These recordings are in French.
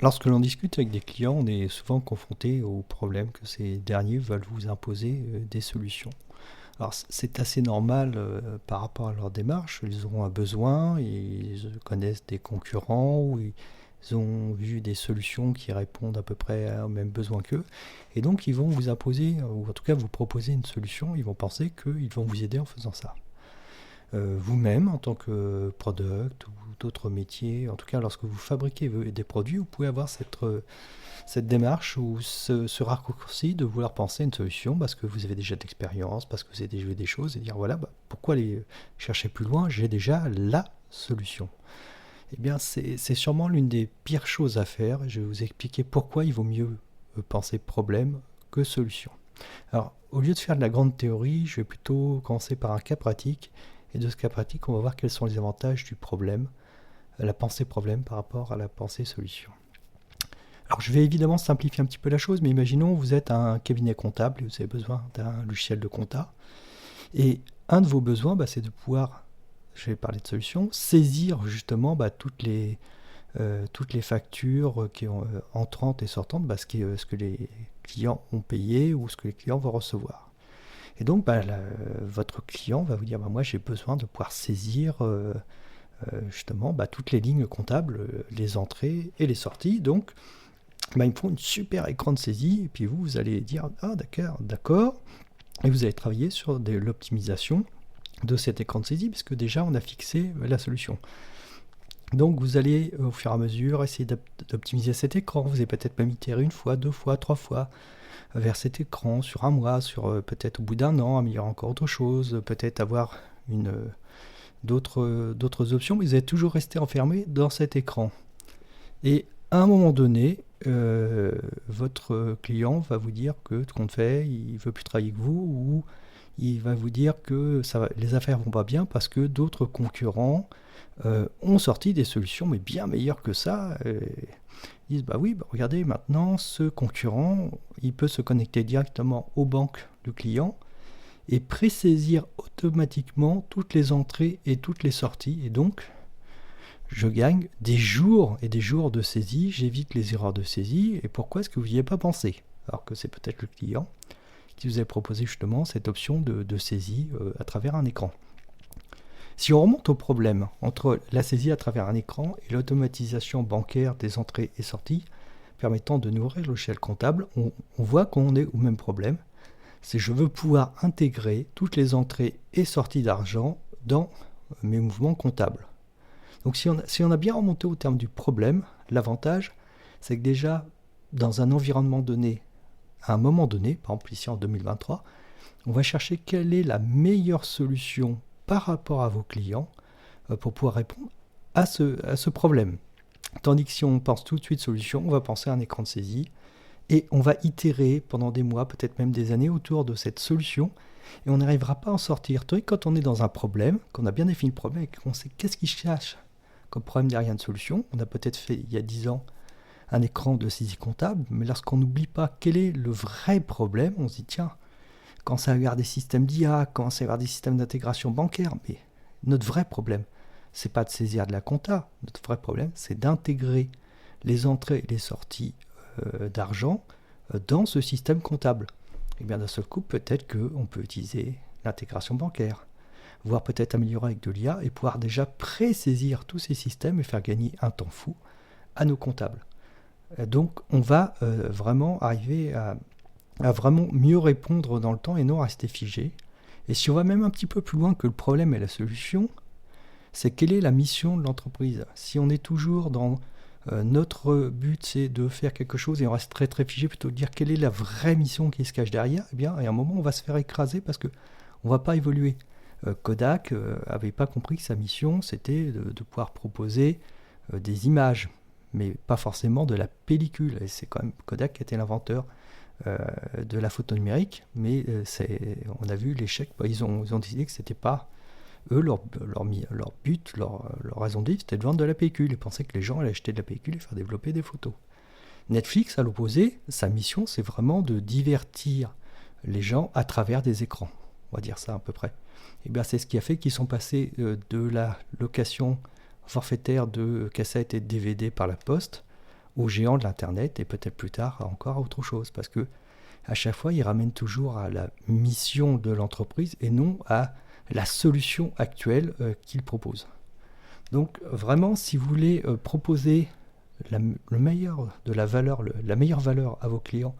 Lorsque l'on discute avec des clients, on est souvent confronté au problème que ces derniers veulent vous imposer des solutions. Alors c'est assez normal par rapport à leur démarche, ils auront un besoin, ils connaissent des concurrents ou ils ont vu des solutions qui répondent à peu près aux mêmes besoins qu'eux, et donc ils vont vous imposer, ou en tout cas vous proposer une solution, ils vont penser qu'ils vont vous aider en faisant ça. Vous-même, en tant que product ou d'autres métiers, en tout cas lorsque vous fabriquez des produits, vous pouvez avoir cette démarche ou ce raccourci de vouloir penser une solution parce que vous avez déjà d'expérience, parce que vous avez déjà vu des choses et dire voilà, pourquoi aller chercher plus loin, j'ai déjà la solution. Eh bien, c'est sûrement l'une des pires choses à faire. Je vais vous expliquer pourquoi il vaut mieux penser problème que solution. Alors, au lieu de faire de la grande théorie, je vais plutôt commencer par un cas pratique. Et de ce cas pratique, on va voir quels sont les avantages du problème, la pensée problème par rapport à la pensée solution. Alors, je vais évidemment simplifier un petit peu la chose, mais imaginons vous êtes un cabinet comptable et vous avez besoin d'un logiciel de compta. Et un de vos besoins, c'est de pouvoir, je vais parler de solution, saisir justement toutes les factures qui ont, entrantes et sortantes, ce que les clients ont payé ou ce que les clients vont recevoir. Et donc, votre client va vous dire, moi j'ai besoin de pouvoir saisir justement toutes les lignes comptables, les entrées et les sorties. Donc, il me faut une super écran de saisie. Et puis vous allez dire, ah d'accord. Et vous allez travailler sur l'optimisation de cet écran de saisie, puisque déjà on a fixé la solution. Donc vous allez au fur et à mesure essayer d'optimiser cet écran. Vous allez peut-être même itérer une fois, deux fois, trois fois vers cet écran sur un mois, sur peut-être au bout d'un an, améliorer encore autre chose, peut-être avoir d'autres options, mais vous allez toujours rester enfermé dans cet écran. Et à un moment donné, votre client va vous dire que tout compte fait, il ne veut plus travailler avec vous, ou il va vous dire que les affaires vont pas bien parce que d'autres concurrents ont sorti des solutions mais bien meilleures que ça. Ils disent regardez, maintenant ce concurrent il peut se connecter directement aux banques du client et présaisir automatiquement toutes les entrées et toutes les sorties, et donc je gagne des jours et des jours de saisie, j'évite les erreurs de saisie. Et pourquoi est-ce que vous n'y avez pas pensé, alors que c'est peut-être le client qui vous a proposé justement cette option de saisie à travers un écran. Si on remonte au problème entre la saisie à travers un écran et l'automatisation bancaire des entrées et sorties permettant de nourrir le logiciel comptable, on voit qu'on est au même problème. C'est je veux pouvoir intégrer toutes les entrées et sorties d'argent dans mes mouvements comptables. Donc si on a bien remonté au terme du problème, l'avantage, c'est que déjà, dans un environnement donné, à un moment donné, par exemple ici en 2023, on va chercher quelle est la meilleure solution par rapport à vos clients pour pouvoir répondre à ce problème. Tandis que si on pense tout de suite solution, on va penser à un écran de saisie et on va itérer pendant des mois, peut-être même des années autour de cette solution et on n'arrivera pas à en sortir. Tandis que quand on est dans un problème, qu'on a bien défini le problème et qu'on sait qu'est-ce qui se cache comme problème derrière une solution, on a peut-être fait il y a 10 ans un écran de saisie comptable, mais lorsqu'on n'oublie pas quel est le vrai problème, on se dit tiens, quand ça regarde des systèmes d'IA, quand ça regarde des systèmes d'intégration bancaire, mais notre vrai problème, c'est pas de saisir de la compta, notre vrai problème, c'est d'intégrer les entrées et les sorties d'argent dans ce système comptable. Et bien d'un seul coup, peut-être qu'on peut utiliser l'intégration bancaire, voire peut-être améliorer avec de l'IA et pouvoir déjà pré-saisir tous ces systèmes et faire gagner un temps fou à nos comptables. Donc on va vraiment arriver à vraiment mieux répondre dans le temps et non rester figé. Et si on va même un petit peu plus loin que le problème et la solution, c'est quelle est la mission de l'entreprise. Si on est toujours dans notre but, c'est de faire quelque chose et on reste très très figé, plutôt de dire quelle est la vraie mission qui se cache derrière, et à un moment on va se faire écraser parce qu'on ne va pas évoluer. Kodak n'avait pas compris que sa mission c'était de pouvoir proposer des images, mais pas forcément de la pellicule. Et c'est quand même Kodak qui était l'inventeur de la photo numérique, mais on a vu l'échec. Ils ont décidé que c'était pas eux leur but, leur raison de vivre, c'était de vendre de la pellicule. Ils pensaient que les gens allaient acheter de la pellicule et faire développer des photos. Netflix, à l'opposé, sa mission, c'est vraiment de divertir les gens à travers des écrans. On va dire ça à peu près. Et bien, c'est ce qui a fait qu'ils sont passés de la location forfaitaire de cassettes et de DVD par la poste aux géants de l'Internet et peut-être plus tard encore à autre chose. Parce que à chaque fois, ils ramènent toujours à la mission de l'entreprise et non à la solution actuelle qu'ils proposent. Donc vraiment, si vous voulez proposer le meilleur de la valeur, la meilleure valeur à vos clients,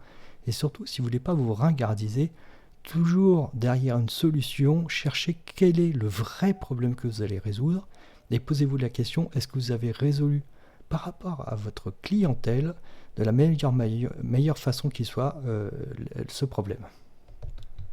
et surtout si vous ne voulez pas vous ringardiser, toujours derrière une solution, cherchez quel est le vrai problème que vous allez résoudre et posez-vous la question, est-ce que vous avez résolu par rapport à votre clientèle de la meilleure façon qui soit ce problème.